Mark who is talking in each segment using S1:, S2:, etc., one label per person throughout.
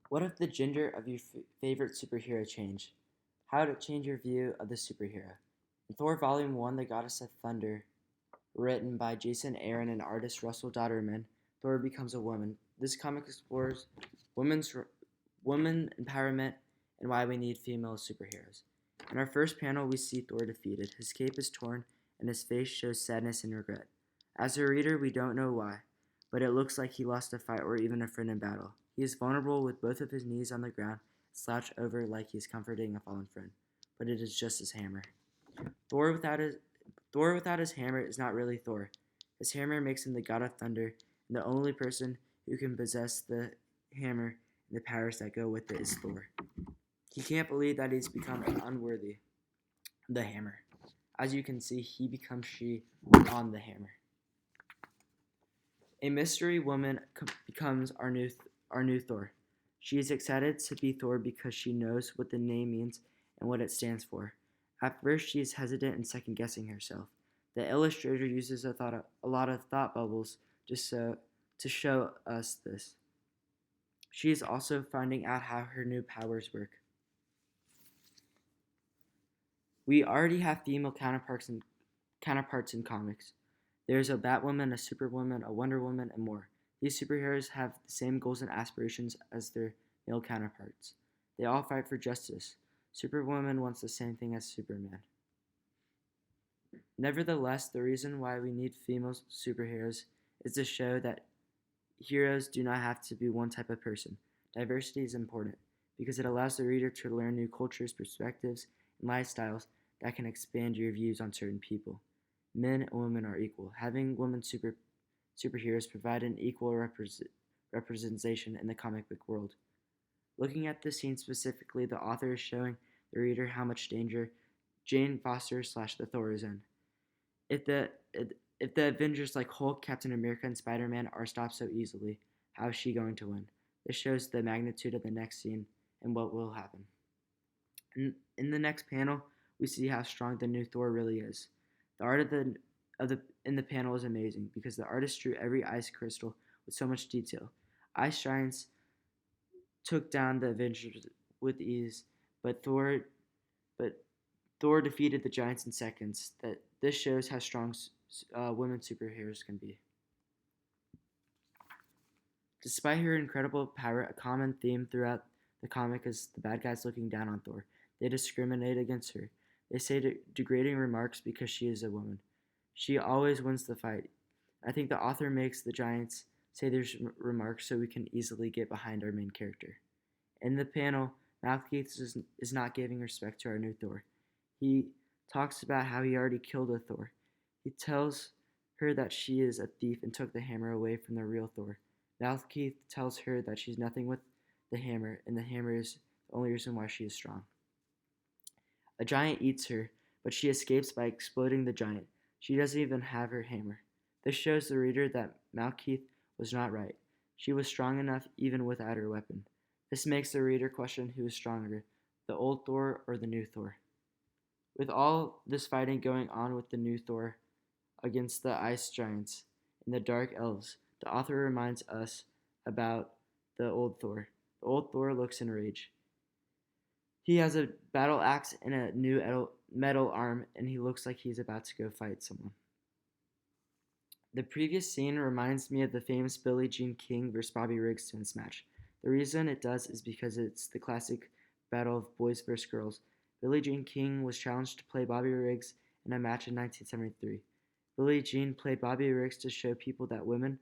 S1: What if the gender of your favorite superhero changed? How would it change your view of the superhero? In Thor Volume 1, The Goddess of Thunder, written by Jason Aaron and artist Russell Dodderman, Thor becomes a woman. This comic explores women's women empowerment and why we need female superheroes. In our first panel, we see Thor defeated. His cape is torn, and his face shows sadness and regret. As a reader, we don't know why, but it looks like he lost a fight or even a friend in battle. He is vulnerable with both of his knees on the ground, slouched over like he is comforting a fallen friend, but it is just his hammer. Thor without his Thor without his hammer is not really Thor. His hammer makes him the god of thunder, and the only person who can possess the hammer and the powers that go with it is Thor. He can't believe that he's become unworthy of the hammer. As you can see, he becomes she on the hammer. A mystery woman becomes our new Thor. She is excited to be Thor because she knows what the name means and what it stands for. At first, she is hesitant and second guessing herself. The illustrator uses a lot of thought bubbles to show us this. She is also finding out how her new powers work. We already have female counterparts in comics. There's a Batwoman, a Superwoman, a Wonder Woman, and more. These superheroes have the same goals and aspirations as their male counterparts. They all fight for justice. Superwoman wants the same thing as Superman. Nevertheless, the reason why we need female superheroes is to show that heroes do not have to be one type of person. Diversity is important because it allows the reader to learn new cultures, perspectives, and lifestyles that can expand your views on certain people. Men and women are equal. Having superheroes provide an equal representation in the comic book world. Looking at this scene specifically, the author is showing the reader how much danger Jane Foster / the Thor is in. If the Avengers like Hulk, Captain America, and Spider-Man are stopped so easily, how is she going to win? This shows the magnitude of the next scene and what will happen. In the next panel, we see how strong the new Thor really is. The art in the panel is amazing because the artist drew every ice crystal with so much detail. Ice giants took down the Avengers with ease, but Thor defeated the giants in seconds. This shows how strong women superheroes can be. Despite her incredible power, a common theme throughout the comic is the bad guys looking down on Thor. They discriminate against her. They say degrading remarks because she is a woman. She always wins the fight. I think the author makes the giants say these remarks so we can easily get behind our main character. In the panel, Malekith is not giving respect to our new Thor. He talks about how he already killed a Thor. He tells her that she is a thief and took the hammer away from the real Thor. Malekith tells her that she's nothing with the hammer, and the hammer is the only reason why she is strong. A giant eats her, but she escapes by exploding the giant. She doesn't even have her hammer. This shows the reader that Malekith was not right. She was strong enough even without her weapon. This makes the reader question who is stronger, the old Thor or the new Thor. With all this fighting going on with the new Thor against the ice giants and the dark elves, the author reminds us about the old Thor. The old Thor looks enraged. He has a battle axe and a new metal arm, and he looks like he's about to go fight someone. The previous scene reminds me of the famous Billie Jean King vs. Bobby Riggs tennis match. The reason it does is because it's the classic battle of boys versus girls. Billie Jean King was challenged to play Bobby Riggs in a match in 1973. Billie Jean played Bobby Riggs to show people that women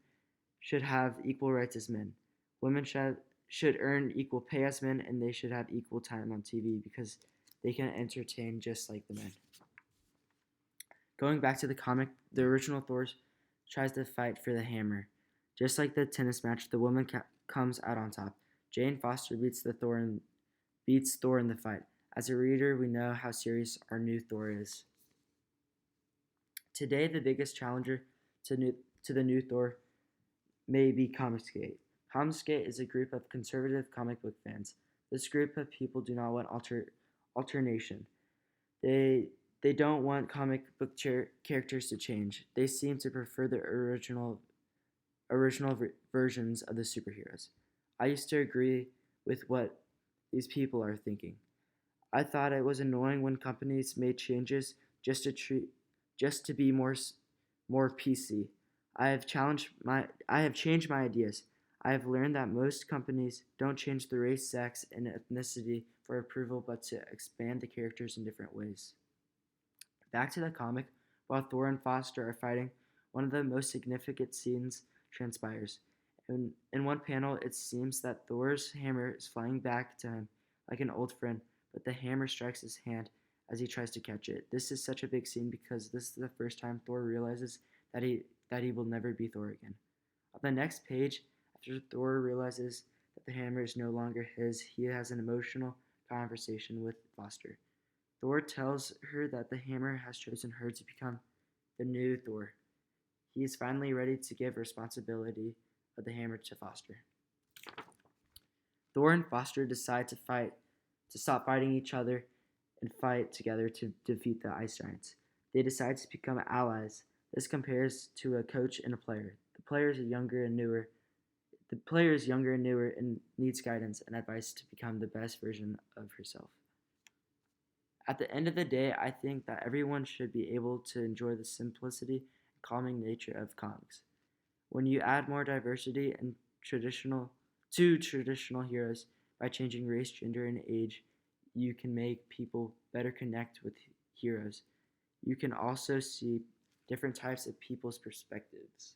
S1: should have equal rights as men. Women should earn equal pay as men, and they should have equal time on TV because they can entertain just like the men. Going back to the comic, the original Thor tries to fight for the hammer. Just like the tennis match, the woman comes out on top. Jane Foster beats Thor in the fight. As a reader, we know how serious our new Thor is. Today, the biggest challenger to the new Thor may be Comicsgate. Comicsgate is a group of conservative comic book fans. This group of people do not want alternation. They don't want comic book characters to change. They seem to prefer the original versions of the superheroes. I used to agree with what these people are thinking. I thought it was annoying when companies made changes just to be more PC. I have changed my ideas. I have learned that most companies don't change the race, sex, and ethnicity for approval, but to expand the characters in different ways. Back to the comic, while Thor and Foster are fighting, one of the most significant scenes transpires. In one panel, it seems that Thor's hammer is flying back to him like an old friend, but the hammer strikes his hand as he tries to catch it. This is such a big scene because this is the first time Thor realizes that he will never be Thor again. On the next page, after Thor realizes that the hammer is no longer his, he has an emotional conversation with Foster. Thor tells her that the hammer has chosen her to become the new Thor. He is finally ready to give responsibility of the hammer to Foster. Thor and Foster decide to stop fighting each other and fight together to defeat the ice giants. They decide to become allies. This compares to a coach and a player. The player is younger and newer and needs guidance and advice to become the best version of herself. At the end of the day, I think that everyone should be able to enjoy the simplicity and calming nature of comics. When you add more diversity and traditional traditional heroes by changing race, gender, and age, you can make people better connect with heroes. You can also see different types of people's perspectives.